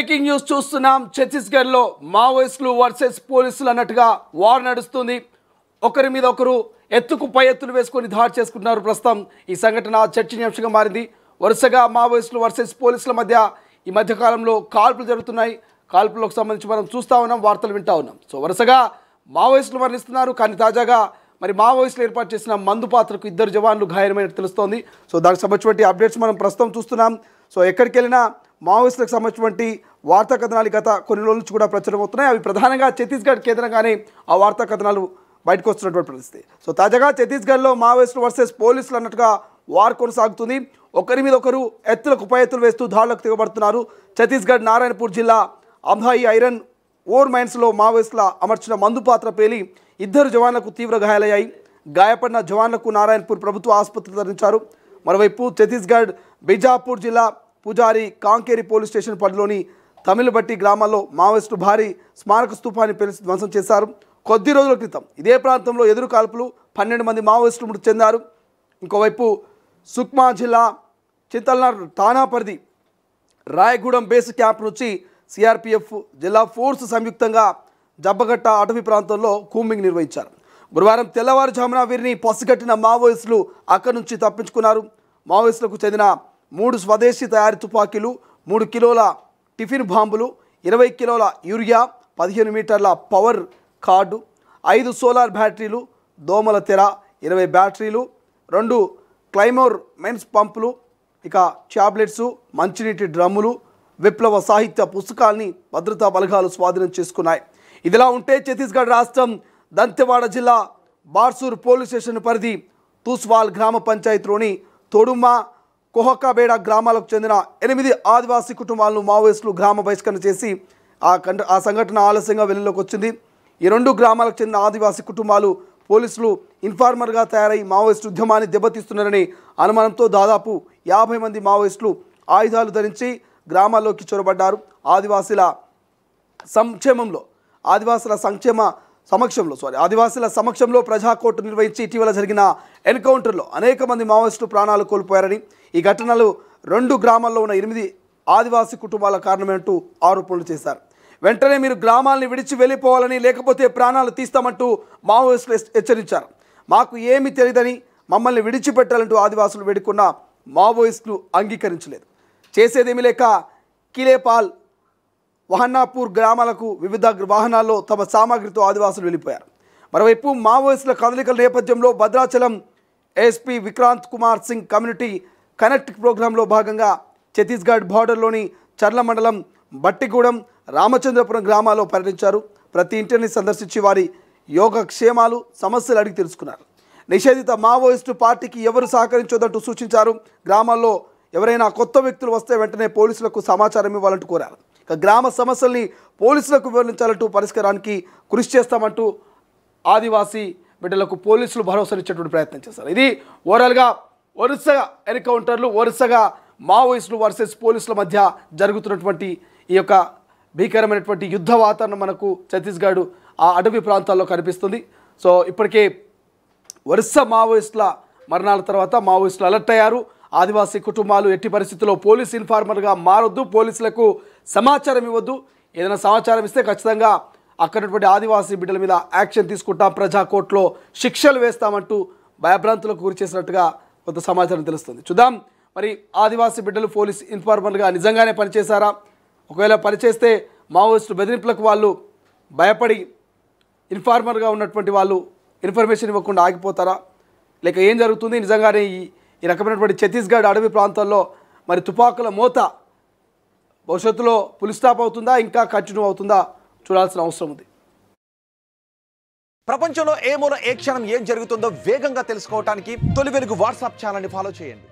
Breaking news చూస్తున్నాం. ఛత్తీస్గఢ్లో మావోయిస్టులు వర్సెస్ పోలీసులు అన్నట్టుగా వార్ నడుస్తుంది. ఒకరి మీద ఒకరు ఎత్తుకు పై ఎత్తులు వేసుకొని దాడి చేసుకుంటున్నారు. ప్రస్తుతం ఈ సంఘటన చర్చనీయాంశంగా మారింది. వరుసగా మావోయిస్టులు వర్సెస్ పోలీసుల మధ్య ఈ మధ్య కాలంలో కాల్పులు జరుగుతున్నాయి. కాల్పులకు సంబంధించి మనం చూస్తూ ఉన్నాం, వార్తలు వింటూ ఉన్నాం. సో వరుసగా మావోయిస్టులు మరణిస్తున్నారు. కానీ తాజాగా మరి మావోయిస్టులు ఏర్పాటు చేసిన మందు పాత్రకు 2 జవాన్లు గాయమైనట్టు తెలుస్తోంది. సో దానికి సంబంధించినటువంటి అప్డేట్స్ మనం ప్రస్తుతం చూస్తున్నాం. సో ఎక్కడికి వెళ్ళినా మావోయిస్టులకు సంబంధించినటువంటి వార్తా కథనాలు గత కొన్ని రోజుల నుంచి కూడా ప్రచురం అవుతున్నాయి. అవి ప్రధానంగా ఛత్తీస్గఢ్ కేంద్రంగానే ఆ వార్తా కథనాలు బయటకు వస్తున్నటువంటి పరిస్థితి. సో తాజాగా ఛత్తీస్గఢ్లో మావోయిస్టులు వర్సెస్ పోలీసులు అన్నట్టుగా వార్ కొనసాగుతుంది. ఒకరి మీద ఒకరు ఎత్తులకు పై ఎత్తులు వేస్తూ దాడులకు దిగబడుతున్నారు. ఛత్తీస్గఢ్ నారాయణపూర్ జిల్లా అంబాయి ఐరన్ ఓర్ మైన్స్లో మావోయిస్టుల అమర్చిన మందు పాత్ర పేలి 2 జవాన్లకు తీవ్ర గాయాలయ్యాయి. గాయపడిన జవాన్లకు నారాయణపూర్ ప్రభుత్వ ఆసుపత్రికి తరలించారు. మరోవైపు ఛత్తీస్గఢ్ బిజాపూర్ జిల్లా పూజారి కాంకేరి పోలీస్ స్టేషన్ పరిధిలోని తమిళబట్టి గ్రామాల్లో మావోయిస్టులు భారీ స్మారక స్తూపాన్ని పేల్చి ధ్వంసం చేశారు. కొద్ది రోజుల క్రితం ఇదే ప్రాంతంలో ఎదురు కాల్పులు 12 మంది మావోయిస్టులు మృతి చెందారు. ఇంకోవైపు సుక్మా జిల్లా చింతల్నార్ ఠాణా పరిధి రాయగూడెం బేస్ క్యాంప్ నుంచి సిఆర్పిఎఫ్ జిల్లా ఫోర్స్ సంయుక్తంగా జబ్బగట్ట అటవీ ప్రాంతంలో కూంబింగ్ నిర్వహించారు. గురువారం తెల్లవారుజామున వీరిని పసిగట్టిన మావోయిస్టులు అక్కడి నుంచి తప్పించుకున్నారు. మావోయిస్టులకు చెందిన 3 స్వదేశీ తయారీ తుపాకీలు, 3 కిలోల టిఫిన్ బాంబులు, 20 కిలోల యూరియా, 15 మీటర్ల పవర్ కార్డు, 5 సోలార్ బ్యాటరీలు, దోమల తెర, 20 బ్యాటరీలు, 2 క్లైమోర్ మెన్స్ పంపులు, ఇక ట్యాబ్లెట్స్, మంచినీటి డ్రమ్ములు, విప్లవ సాహిత్య పుస్తకాల్ని భద్రతా బలగాలు స్వాధీనం చేసుకున్నాయి. ఇదిలా ఉంటే ఛత్తీస్గఢ్ రాష్ట్రం దంతెవాడ జిల్లా బార్సూర్ పోలీస్ స్టేషన్ పరిధి తూస్వాల్ గ్రామ పంచాయతీలోని తోడుమ్మ కోహకాబేడ గ్రామాలకు చెందిన 8 ఆదివాసీ కుటుంబాలను మావోయిస్టులు గ్రామ బహిష్కరణ చేసి ఆ సంఘటన ఆలస్యంగా వెలుగులోకి వచ్చింది. ఈ 2 గ్రామాలకు చెందిన ఆదివాసీ కుటుంబాలు పోలీసులు ఇన్ఫార్మర్గా తయారై మావోయిస్టు ఉద్యమాన్ని దెబ్బతీస్తున్నారని అనుమానంతో దాదాపు 50 మంది మావోయిస్టులు ఆయుధాలు ధరించి గ్రామాల్లోకి చొరబడ్డారు. ఆదివాసీల సమక్షంలో ప్రజాకోర్టు నిర్వహించి ఇటీవల జరిగిన ఎన్కౌంటర్లో అనేక మంది మావోయిస్టులు ప్రాణాలు కోల్పోయారని, ఈ ఘటనలు 2 గ్రామాల్లో ఉన్న 8 ఆదివాసీ కుటుంబాల కారణమేంటూ ఆరోపణలు చేశారు. వెంటనే మీరు గ్రామాలని విడిచి వెళ్ళిపోవాలని, లేకపోతే ప్రాణాలు తీస్తామంటూ మావోయిస్టులు హెచ్చరించారు. మాకు ఏమీ తెలియదని మమ్మల్ని విడిచిపెట్టాలంటూ ఆదివాసులు వేడుకున్న మావోయిస్టులు అంగీకరించలేదు. చేసేదేమీ లేక కిలేపాల్, వహన్నాపూర్ గ్రామాలకు వివిధ వాహనాల్లో తమ సామాగ్రితో ఆదివాసులు వెళ్ళిపోయారు. మరోవైపు మావోయిస్టుల కదలికల నేపథ్యంలో Bhadrachalam SP Vikrant Kumar Singh community connect ప్రోగ్రాంలో భాగంగా ఛత్తీస్గఢ్ బార్డర్లోని చర్ల మండలం బట్టిగూడెం, రామచంద్రపురం గ్రామాల్లో పర్యటించారు. ప్రతి ఇంటిని సందర్శించి వారి యోగక్షేమాలు, సమస్యలు అడిగి తెలుసుకున్నారు. నిషేధిత మావోయిస్టు పార్టీకి ఎవరు సహకరించొద్దంటూ సూచించారు. గ్రామాల్లో ఎవరైనా కొత్త వ్యక్తులు వస్తే వెంటనే పోలీసులకు సమాచారం ఇవ్వాలంటూ కోరారు. ఇక గ్రామ సమస్యల్ని పోలీసులకు వివరించాలంటూ పరిష్కారానికి కృషి చేస్తామంటూ ఆదివాసీ బిడ్డలకు పోలీసులు భరోసానిచ్చేటువంటి ప్రయత్నం చేశారు. ఇది ఓవరాల్గా వరుసగా ఎన్కౌంటర్లు, వరుసగా మావోయిస్టులు వర్సెస్ పోలీసుల మధ్య జరుగుతున్నటువంటి ఈ యొక్క భీకరమైనటువంటి యుద్ధ వాతావరణం మనకు ఛత్తీస్గఢ్ ఆ అటవీ ప్రాంతాల్లో కనిపిస్తుంది. సో ఇప్పటికే వరుస మావోయిస్టుల మరణాల తర్వాత మావోయిస్టులు అలర్ట్ అయ్యారు. ఆదివాసీ కుటుంబాలు ఎట్టి పరిస్థితుల్లో పోలీస్ ఇన్ఫార్మర్గా మారొద్దు, పోలీసులకు సమాచారం ఇవ్వద్దు. ఏదైనా సమాచారం ఇస్తే ఖచ్చితంగా అక్కడటువంటి ఆదివాసీ బిడ్డల మీద యాక్షన్ తీసుకుంటాం, ప్రజాకోర్టులో శిక్షలు వేస్తామంటూ భయభ్రాంతులకు గురి చేసినట్టుగా కొంత సమాచారం తెలుస్తుంది. చూద్దాం మరి ఆదివాసీ బిడ్డలు పోలీస్ ఇన్ఫార్మర్గా నిజంగానే పనిచేశారా? ఒకవేళ పనిచేస్తే మావోయిస్టు బెదిరింపులకు వాళ్ళు భయపడి ఇన్ఫార్మర్గా ఉన్నటువంటి వాళ్ళు ఇన్ఫర్మేషన్ ఇవ్వకుండా ఆగిపోతారా? లేక ఏం జరుగుతుంది? నిజంగానే ఈ రకమైనటువంటి ఛత్తీస్గఢ్ అడవి ప్రాంతాల్లో మరి తుపాకుల మోత భవిష్యత్తులో ఫుల్ స్టాప్ అవుతుందా, ఇంకా కంటిన్యూ అవుతుందా చూడాల్సిన అవసరం ఉంది. ప్రపంచంలో ఏ మూల ఏ క్షణం ఏం జరుగుతుందో వేగంగా తెలుసుకోవడానికి తొలి వెలుగు వాట్సాప్ ఛానల్ని ఫాలో చేయండి.